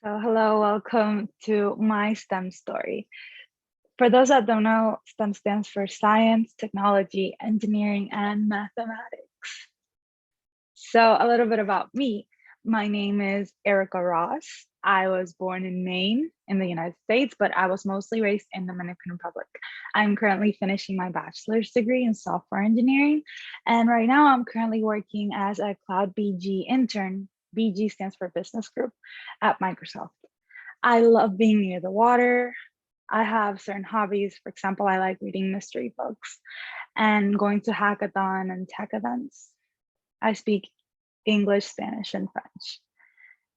So hello, welcome to my STEM story. For those that don't know, STEM stands for science, technology, engineering, and mathematics. So a little bit about me. My name is Erica Ross. I was born in Maine in the United States, but I was mostly raised in the Dominican Republic. I'm currently finishing my bachelor's degree in software engineering. And right now I'm currently working as a Cloud BG intern. BG stands for Business Group at Microsoft. I love being near the water. I have certain hobbies. For example, I like reading mystery books and going to hackathon and tech events. I speak English, Spanish, and French.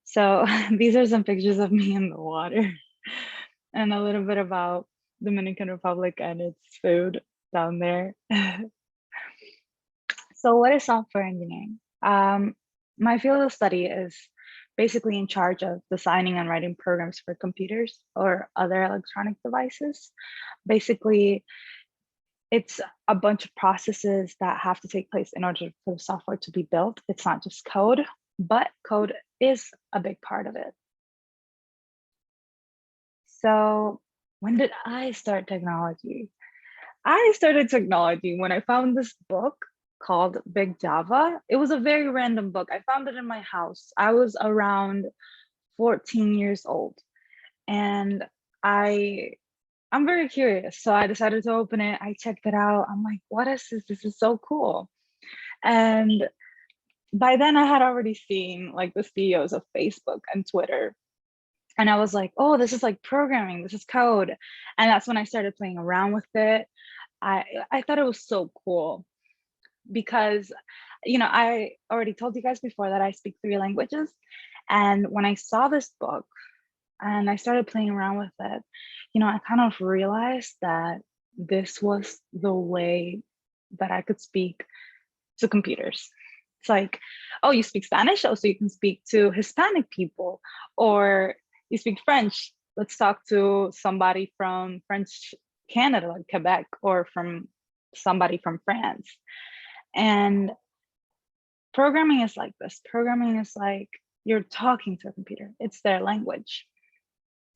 So these are some pictures of me in the water and a little bit about Dominican Republic and its food down there. So what is software engineering? My field of study is basically in charge of designing and writing programs for computers or other electronic devices. Basically, it's a bunch of processes that have to take place in order for the software to be built. It's not just code, but code is a big part of it. So when did I start technology? I started technology when I found this book called Big Java. It was a very random book. I found it in my house. I was around 14 years old and I'm very curious. So I decided to open it. I checked it out. I'm like, what is this? This is so cool. And by then I had already seen like the CEOs of Facebook and Twitter. And I was like, oh, this is like programming, this is code. And that's when I started playing around with it. I thought it was so cool because, I already told you guys before that I speak 3 languages. And when I saw this book and I started playing around with it, I kind of realized that this was the way that I could speak to computers. It's like, oh, you speak Spanish? Oh, so you can speak to Hispanic people, or you speak French. Let's talk to somebody from French Canada, like Quebec, or from somebody from France. And programming is like this. Programming is like you're talking to a computer. It's their language.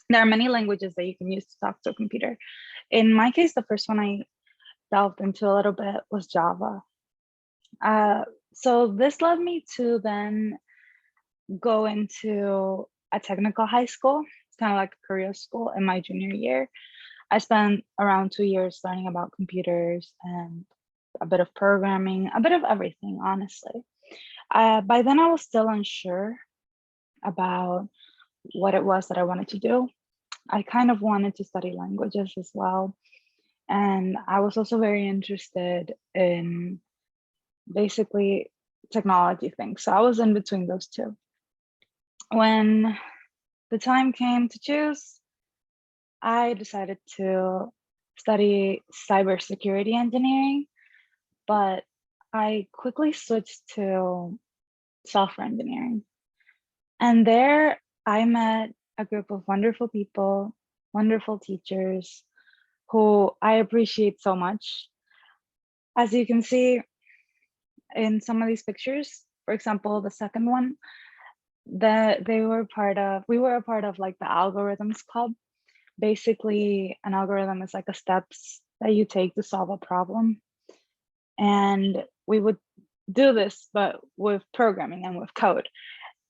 There are many languages that you can use to talk to a computer. In my case, the first one I delved into a little bit was Java. So this led me to then go into a technical high school. It's kind of like a career school in my junior year. I spent around 2 years learning about computers and a bit of programming, a bit of everything, honestly. By then, I was still unsure about what it was that I wanted to do. I kind of wanted to study languages as well. And I was also very interested in basically technology things. So I was in between those two. When the time came to choose, I decided to study cybersecurity engineering, but I quickly switched to software engineering. And there I met a group of wonderful people, wonderful teachers who I appreciate so much. As you can see in some of these pictures, for example, the second one, that we were a part of like the algorithms club. Basically, an algorithm is like a steps that you take to solve a problem. And we would do this, but with programming and with code.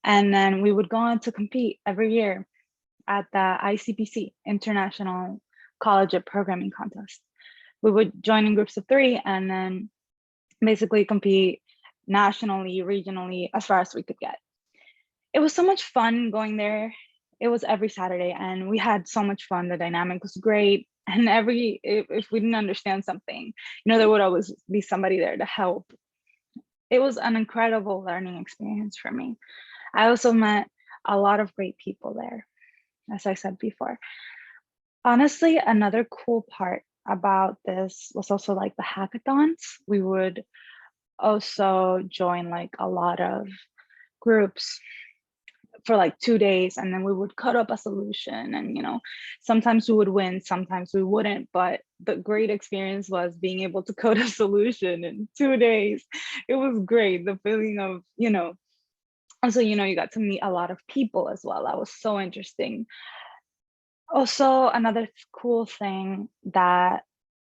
And then we would go on to compete every year at the ICPC, International Collegiate Programming Contest. We would join in groups of 3 and then basically compete nationally, regionally, as far as we could get. It was so much fun going there. It was every Saturday and we had so much fun. The dynamic was great. And if we didn't understand something, there would always be somebody there to help. It was an incredible learning experience for me. I also met a lot of great people there, as I said before. Honestly, another cool part about this was also like the hackathons. We would also join like a lot of groups for like 2 days, and then we would cut up a solution, and sometimes we would win, sometimes we wouldn't, but the great experience was being able to code a solution in 2 days. It was great. The feeling of Also, you got to meet a lot of people as well. That was so interesting. Also, another cool thing that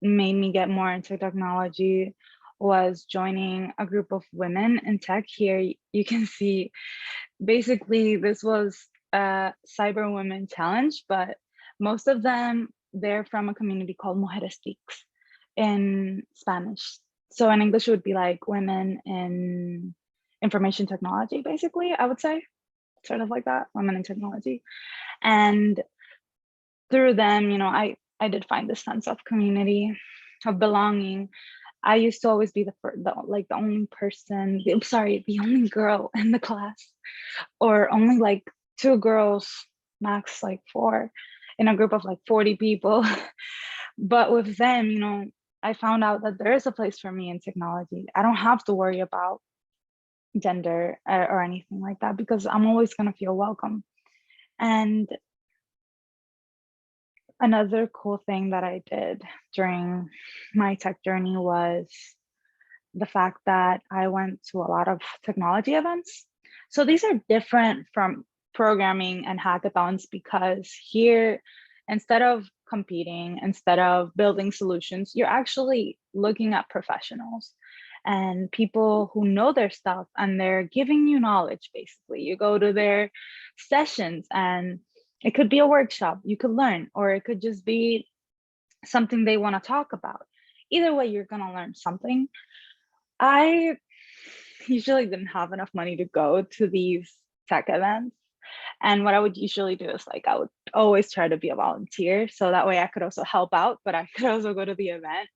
made me get more into technology was joining a group of women in tech. Here you can see basically this was a cyber women challenge, but most of them, they're from a community called Mujeres Geeks in Spanish. So in English it would be like women in information technology, basically, I would say, sort of like that, women in technology. And through them, I did find this sense of community, of belonging. I used to always be the only person, sorry, the only girl in the class, or only like two girls, max like four, in a group of like 40 people. But with them, I found out that there is a place for me in technology. I don't have to worry about gender or anything like that, because I'm always going to feel welcome. And another cool thing that I did during my tech journey was the fact that I went to a lot of technology events. So these are different from programming and hackathons, because here, instead of competing, instead of building solutions, you're actually looking at professionals and people who know their stuff, and they're giving you knowledge. Basically, you go to their sessions, and it could be a workshop you could learn, or it could just be something they want to talk about. Either way, you're going to learn something. I usually didn't have enough money to go to these tech events. And what I would usually do is like I would always try to be a volunteer. So that way I could also help out, but I could also go to the event.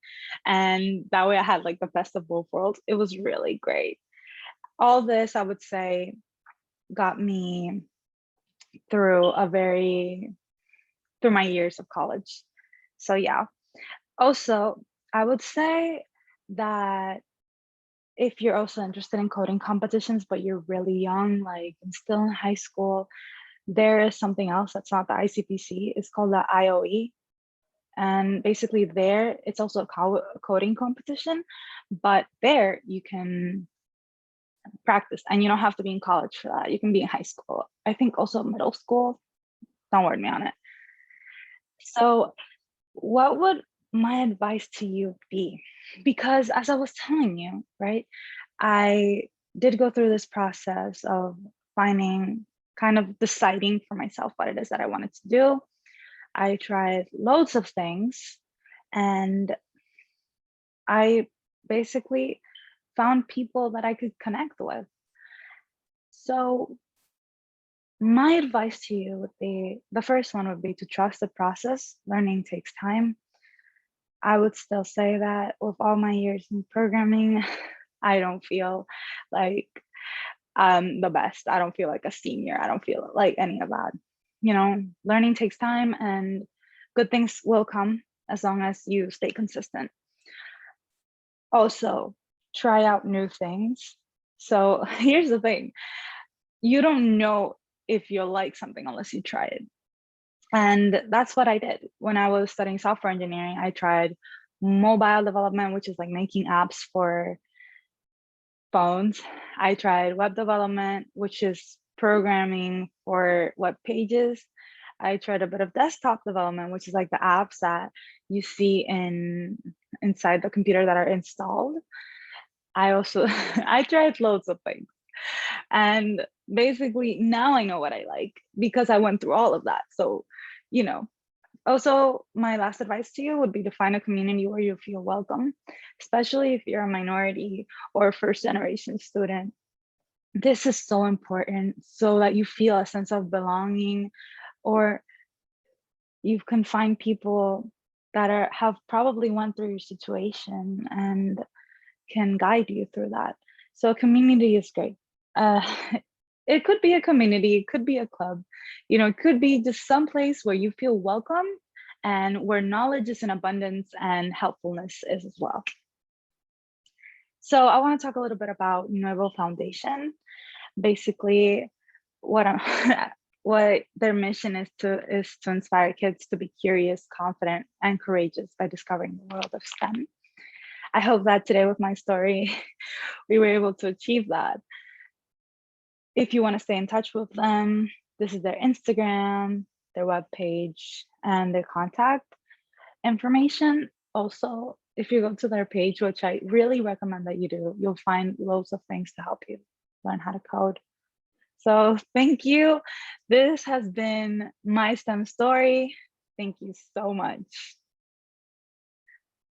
And that way I had like the best of both worlds. It was really great. All this, I would say, got me through through my years of college. So yeah. Also, I would say that if you're also interested in coding competitions, but you're really young, like still in high school, there is something else that's not the ICPC. It's called the IOE. And basically there, it's also a coding competition, but there you can practice, and you don't have to be in college for that. You can be in high school. I think also middle school. Don't word me on it. So what would my advice to you be? Because as I was telling you, right, I did go through this process of finding, kind of deciding for myself what it is that I wanted to do. I tried loads of things, and I basically found people that I could connect with. So my advice to you would be, the first one would be to trust the process. Learning takes time. I would still say that with all my years in programming, I don't feel like I'm the best. I don't feel like a senior. I don't feel like any of that. Learning takes time, and good things will come as long as you stay consistent. Also, try out new things. So here's the thing. You don't know if you'll like something unless you try it. And that's what I did. When I was studying software engineering, I tried mobile development, which is like making apps for phones. I tried web development, which is programming for web pages. I tried a bit of desktop development, which is like the apps that you see inside the computer that are installed. I also I tried loads of things. And basically now I know what I like because I went through all of that. So, you know, also my last advice to you would be to find a community where you feel welcome, especially if you're a minority or a first generation student. This is so important so that you feel a sense of belonging, or you can find people that have probably went through your situation and can guide you through that. So a community is great. Uh, it could be a community, it could be a club, it could be just some place where you feel welcome and where knowledge is in abundance and helpfulness is as well. So I want to talk a little bit about Nuevo Foundation. Basically, what I'm what their mission is to inspire kids to be curious, confident, and courageous by discovering the world of STEM. I hope that today with my story, we were able to achieve that. If you want to stay in touch with them, this is their Instagram, their webpage, and their contact information. Also, if you go to their page, which I really recommend that you do, you'll find loads of things to help you learn how to code. So thank you. This has been my STEM story. Thank you so much.